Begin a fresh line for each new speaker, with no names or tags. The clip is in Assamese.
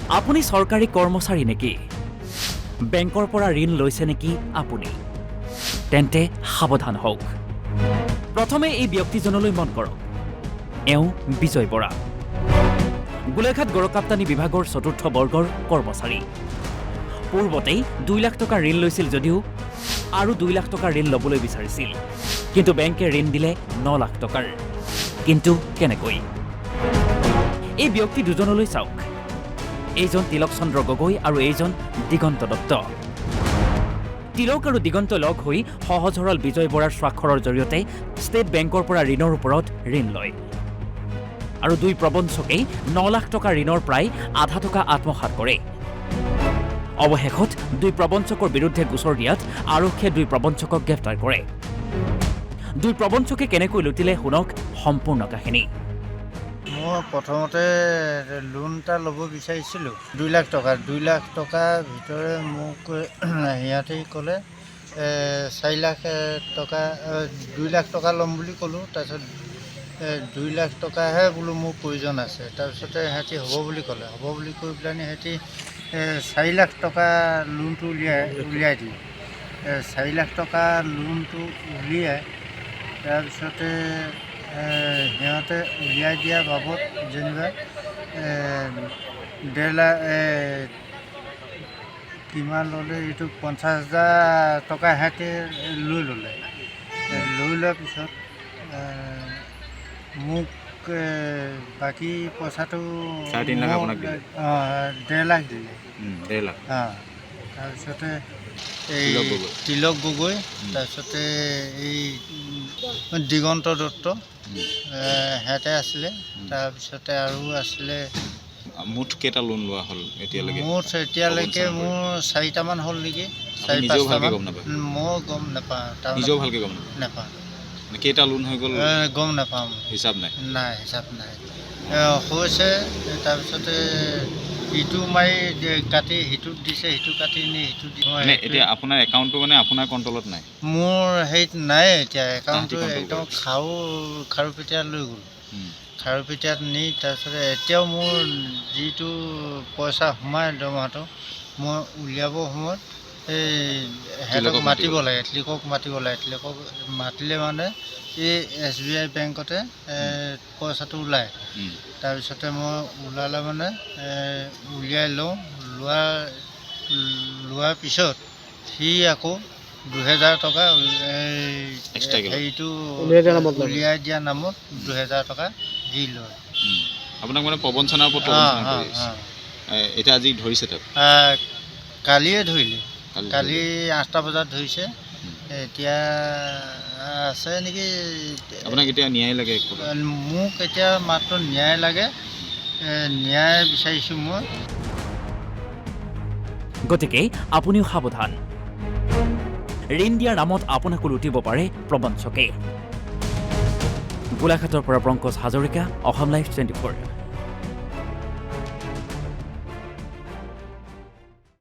আপুনি চৰকাৰী কৰ্মচাৰী নেকি? বেংকৰ পৰা ঋণ লৈছে নেকি আপুনি? তেন্তে সাৱধান হওক। প্ৰথমে এই ব্যক্তিজনলৈ মন কৰক। এওঁ বিজয় বৰা, গোলাঘাট গড়কাপ্তানি বিভাগৰ ৪ৰ্থ বৰ্গৰ কৰ্মচাৰী। পূৰ্বতেই ২ লাখ টকা ঋণ লৈছিল যদিও আৰু ২ লাখ টকা ঋণ ল'বলৈ বিচাৰিছিল, কিন্তু বেংকে ঋণ দিলে ৯ লাখ টকাৰ। কিন্তু কেনেকৈ? এই ব্যক্তি দুজনলৈ চাওক। এইজন তিলক চন্দ্ৰ গগৈ আৰু এইজন দিগন্ত দত্ত। তিলক আৰু দিগন্ত লগ হৈ সহজ সৰল বিজয় বৰাৰ স্বাক্ষৰৰ জৰিয়তে ষ্টেট বেংকৰ পৰা ঋণৰ ওপৰত ঋণ লয় আৰু ২ প্ৰবঞ্চকেই ৯ লাখ টকা ঋণৰ প্ৰায় আধা টকা আত্মসাৎ কৰে। অৱশেষত ২ প্ৰবঞ্চকৰ বিৰুদ্ধে গোচৰ দিয়াত আৰক্ষীয়ে ২ প্ৰবঞ্চকক গ্ৰেপ্তাৰ কৰে। ২ প্ৰবঞ্চকে কেনেকৈ লুটিলে শুনক সম্পূৰ্ণ কাহিনী।
মই প্ৰথমতে লোন এটা ল'ব বিচাৰিছিলোঁ ২ লাখ টকা। ২ লাখ টকাৰ ভিতৰে মোক সিহঁতে ক'লে ৪ লাখ টকা ২ লাখ টকা ল'ম বুলি ক'লোঁ। তাৰপিছত ২ লাখ টকাহে বোলো মোৰ প্ৰয়োজন আছে। তাৰপিছতে সিহঁতি হ'ব বুলি ক'লে। হ'ব বুলি কৈ পেলাইনি সিহঁতি ৪ লাখ টকা লোনটো উলিয়াই দিলে। ৪ লাখ টকা লোনটো উলিয়াই তাৰপিছতে সিহঁতে উলিয়াই দিয়া বাবদ যেনিবা ১.৫ লাখ কিমান ল'লে, এইটো ৫০,০০০ টকা সিহঁতে লৈ ল'লে। লৈ লোৱাৰ পিছত মোক বাকী পইচাটো
৩.৫ লাখ আপোনাক দিলে।
১.৫ লাখ দিলে।
১.৫ লাখ।
তাৰপিছতে এই তিলক গগৈ, তাৰপিছতে এই দিগন্ত দত্ত সিহঁতে আছিলে। তাৰপিছতে আৰু আছিলে।
মুঠ কেইটা লোন লোৱা হ'ল এতিয়ালৈকে?
মুঠ এতিয়ালৈকে মোৰ ৪টামান হ'ল নেকি।
নিজেও ভালকৈ গম নাপায়?
মই গম নাপাওঁ।
নিজেও ভালকৈ গম
নাপাওঁ।
কেইটা লোন হৈ গ'ল
গম নাপাওঁ।
হিচাপ নাই?
নাই, হিচাপ নাই। হৈছে তাৰপিছতে ইটো মাৰি কাটি সিটোত দিছে, সিটো কাটি নি সিটো দি।
এতিয়া আপোনাৰ একাউণ্টটো মানে আপোনাৰ কণ্ট্ৰলত নাই?
মোৰ হেৰিত নাই এতিয়া। একাউণ্টটো একদম খাৰুপেটীয়াত লৈ গ'ল। খাৰুপেটীয়াত নি তাৰপিছতে এতিয়াও মোৰ যিটো পইচা সোমায় দৰমহাটো, মই উলিয়াব সময়ত এই সিহঁতক মাতিব লাগে, তিলকক মাতিব লাগে। তিলকক মাতিলে মানে এই SBI বেংকতে পইচাটো ওলায়। তাৰপিছতে মই ওলালে মানে উলিয়াই লওঁ। লোৱাৰ পিছত সি আকৌ ২০০০ টকা হেৰিটো উলিয়াই দিয়া নামত ২০০০ টকা দি লয়।
আপোনাক মানে প্ৰবঞ্চনাৰ ওপৰত প্ৰবঞ্চনা কৰি আছে। এতিয়া আজি ধৰিছে তাক?
কালিয়ে ধৰিলে। কালি ৮টা বজাত ধৰিছে। এতিয়া আছে নেকি।
আপোনাক এতিয়া ন্যায় লাগে?
মোক এতিয়া মাত্ৰ ন্যায় লাগে। ন্যায় বিচাৰিছোঁ মই।
গতিকে আপুনিও সাৱধান। ঋণ দিয়াৰ নামত আপোনাকো লুটিব পাৰে প্ৰবঞ্চকে। গোলাঘাটৰ পৰা পংকজ হাজৰিকা, অসম লাইভ 24।